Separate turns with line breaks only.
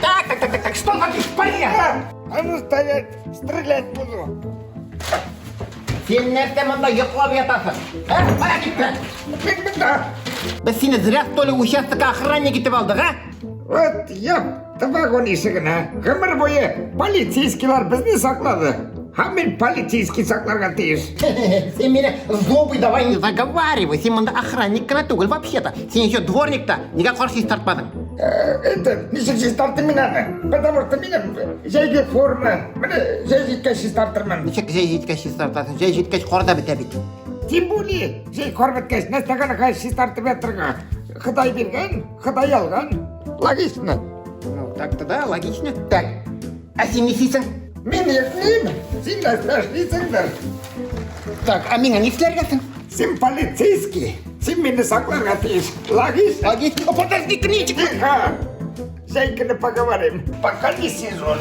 Так, что надо понятно?
А ну стоять, стрелять буду.
Sen nerede manda yıkıla yatasın? Ha? Bana git lan.
Да.
Biz seni zira что ли участокка охранник етіп алдық, а?
Вот еп, вагон есігіне. Ғұмыр бойы полицейскийлар бізді сақлады. А мен полицейский сақларға тиіс.
Сен мені злобой давай не заговаривай. Сен мында охранник қана түгіл вообще-то. Сен еще дворник-то. Неге қарсы тартпадың?
Это нешік шестарты менені. Потому что менің жайге форма. Міне жай жеткеш шестартырмын.
Нешек жай жеткеш тартасың? Жай жеткеш қорда біте бит.
Тем более, жай қорбеткеш настағаны қай шестартып жатырға. Қытай берген, Қытай алған. Логично.
Ну, так-то да, логично. Так, а сен не істейсің?
Мен ертінеймін. Сен настоящийсіңдер.
Так, а мен не істергесің?
Сен полицейский. Сен мені сақларға тиіс. Логично.
Логично. О, подожди, книжек.
Тихо! Зайкины поговорим, пока не сезон.